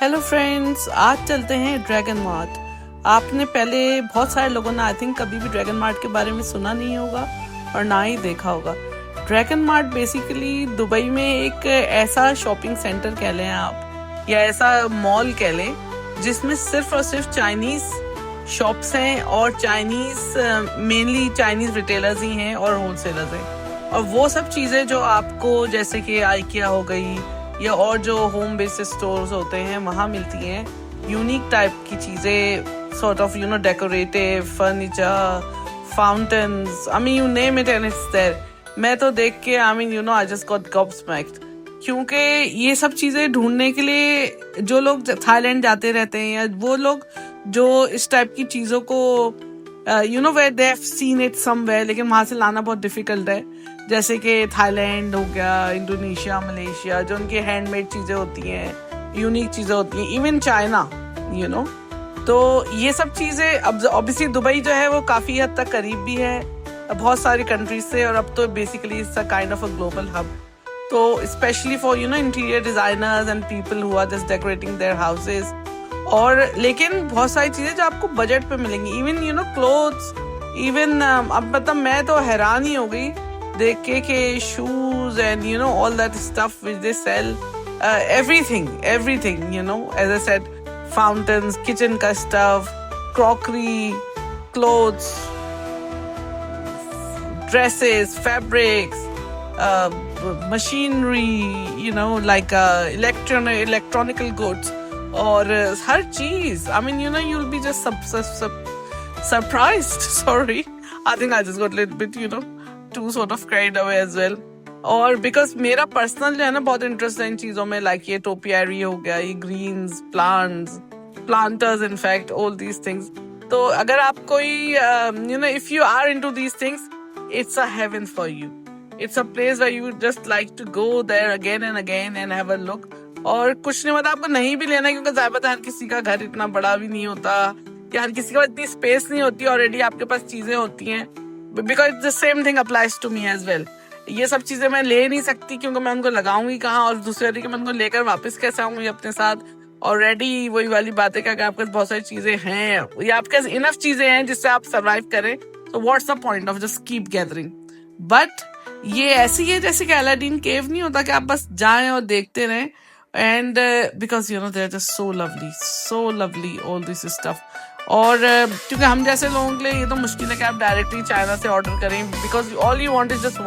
Hello friends, आज चलते हैं ड्रैगन मार्ट। आपने पहले बहुत सारे लोगों ने आई थिंक कभी भी ड्रैगन मार्ट के बारे में सुना नहीं होगा और ना ही देखा होगा। ड्रैगन मार्ट बेसिकली दुबई में एक ऐसा शॉपिंग सेंटर कह लें आप, या ऐसा मॉल कह लें जिसमें सिर्फ और सिर्फ चाइनीज शॉप्स हैं और चाइनीज मेनली चाइनीज रिटेलर्स ही हैं और होलसेलर्स हैं। और वो सब चीज़ें जो आपको जैसे कि आइकिया हो गई या और जो होम बेस्ड स्टोर्स होते हैं वहाँ मिलती हैं यूनिक टाइप की चीज़ें, sort of decorative furniture, fountains, I mean you name it and it's there. मैं तो देख के आई जस्ट गॉट गॉबस्मैक्ड, क्योंकि ये सब चीज़ें ढूंढने के लिए जो लोग थाईलैंड जाते रहते हैं या वो लोग जो इस टाइप की चीज़ों को where they have seen it somewhere, लेकिन वहाँ से लाना बहुत डिफिकल्ट है। जैसे कि थाईलैंड हो गया, इंडोनेशिया, मलेशिया, जो उनकी हैंडमेड चीज़ें होती हैं, यूनिक चीज़ें होती हैं, इवन चाइना तो ये सब चीज़ें अब ऑब्वियसली दुबई जो है वो काफ़ी हद तक करीब भी है बहुत सारी कंट्रीज से, और अब तो basically it's a kind of a global hub. तो specially for interior designers and people who are just decorating their houses. और लेकिन बहुत सारी चीज़ें जो आपको बजट पे मिलेंगी, इवन क्लोथ्स, इवन अब मतलब मैं तो हैरान ही हो गई देख के shoes and all that stuff which they sell, everything as I said, fountains, kitchen ka stuff, crockery, clothes, dresses, fabrics, machinery, like electronical goods, और हर चीज, I mean you'll be just surprised. Sorry, I think I just got a little bit to sort of carried away as well. और because मेरा personal जो है ना बहुत interest है इन चीजों में, लाइक ये टोपियरी हो गया, ये greens, planters, in fact all these things. तो अगर आप कोई if you are into these things, it's a heaven for you. It's a place where you just like to go there again and have a look. और कुछ नहीं, मतलब आपको नहीं भी लेना, क्योंकि ज़ाहिर बात है हर किसी का घर इतना बड़ा भी नहीं होता या हर किसी के पास इतनी स्पेस नहीं होती, ऑलरेडी आपके पास चीजें होती हैं। Because the same thing applies to me as well. ये सब चीजें मैं ले नहीं सकती क्योंकि मैं उनको लगाऊंगी कहाँ, और दूसरी बात कि मैं उनको लेकर वापस कैसे आऊंगी अपने साथ। ऑलरेडी वही वाली बात है कि अगर आपके पास बहुत सारी चीजें हैं या आपके पास इनफ चीजें हैं जिससे आप सर्वाइव करें, तो what's the point of just keep gathering. But ये ऐसी है जैसे कि अलादीन केव नहीं होता कि आप बस जाएं और देखते रहें। And because they are just so lovely all this stuff. और क्योंकि हम जैसे लोगों के लिए ये तो मुश्किल है कि आप डायरेक्टली चाइना से ऑर्डर करें, because all you want is just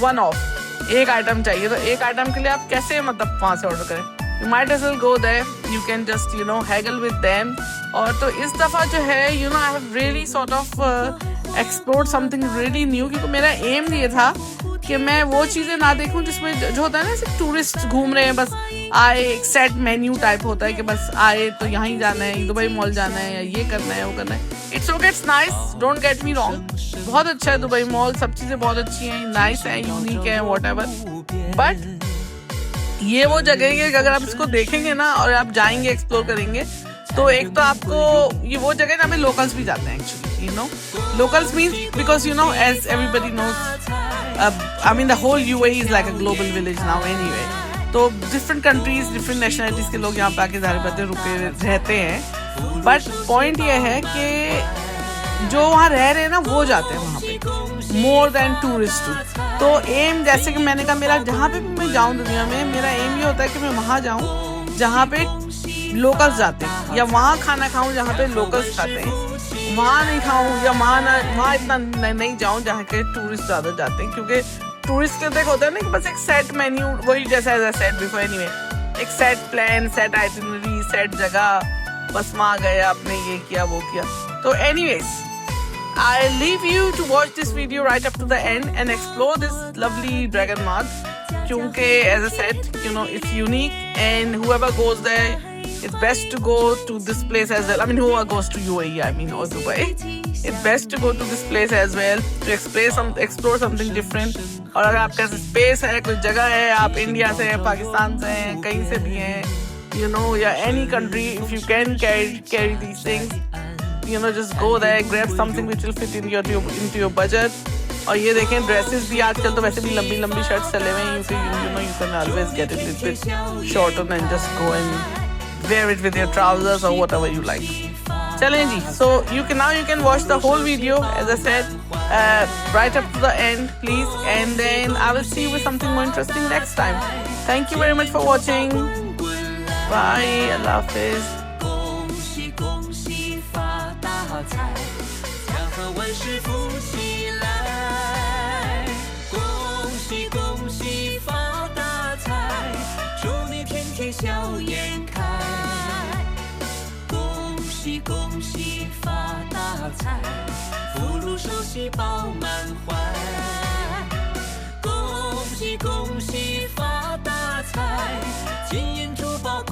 one of, एक आइटम चाहिए। तो एक आइटम के लिए आप कैसे मतलब वहाँ से ऑर्डर करें? You might as well go there, you can just haggle with them. और तो इस दफ़ा जो है I have really sort of explored something really new, क्योंकि मेरा एम ये था कि मैं वो चीज़ें ना देखूं जिसमें जो होता है ना सिर्फ टूरिस्ट घूम रहे हैं, बस आए एक सेट मेन्यू टाइप होता है कि बस आए तो यहाँ ही जाना है, दुबई मॉल जाना है, या ये करना है वो करना है। It's okay, it's nice, don't get me wrong, बहुत अच्छा है दुबई मॉल, सब चीज़ें बहुत अच्छी हैं, नाइस है, यूनिक है, व्हाटएवर। बट ये वो जगह है कि अगर आप इसको देखेंगे ना और आप जाएंगे एक्सप्लोर करेंगे, तो एक तो आपको ये वो जगह जहाँ पे लोकल्स भी जाते हैं actually, locals means because as everybody knows, I mean the whole UAE is like a global village now anyway. तो different countries, different nationalities के लोग यहाँ पे आके ज़ाहिर बात है रुके रहते हैं। बट पॉइंट ये है कि जो वहाँ रह रहे हैं ना वो जाते हैं वहाँ पे मोर देन टूरिस्ट। तो एम जैसे कि मैंने कहा, मेरा जहाँ पे भी मैं जाऊँ दुनिया में, मेरा एम ये होता है कि मैं वहाँ जाऊँ जहाँ पे लोकल्स जाते हैं, या वहाँ खाना खाऊँ जहाँ पे लोकल्स खाते हैं, वहाँ नहीं खाऊं, या वहाँ इतना नहीं जाऊं जहाँ के टूरिस्ट ज्यादा जाते हैं। क्योंकि टूरिस्ट के देख होता है ना कि बस एक सेट मेन्यू, वही जैसा एज सेट बिफोर एनीवे, एक set plan, set itinerary, set जगह, बस वहाँ गए आपने ये किया वो किया। तो anyways, I leave you to watch this video right up to the end and explore this lovely dragon mart, क्योंकि as a set it's unique and whoever goes there, it's best to go to this place as well. I mean, whoever goes to UAE, or Dubai, it's best to go to this place as well to explore something different. और अगर आपका space है, कोई जगह है, आप India से हैं, पाकिस्तान से हैं, कहीं से भी हैं, या any country, if you can carry these things, just go there, grab something which will fit into your budget. और ये देखें ड्रेसेस भी आजकल तो वैसे भी लंबी शर्ट्स चले हुए हैं, you can always get it a bit shorter and just go and wear it with your trousers or whatever you like. चलें जी, so you can watch the whole video as I said right up to the end please, and then I will see you with something more interesting next time. Thank you very much for watching. Bye. Allah Hafiz. 恭喜恭喜发大财，家和万事富起来。恭喜恭喜发大财，祝你天天笑颜开。恭喜恭喜发大财，福禄寿喜饱满怀。恭喜恭喜发大财，金银珠宝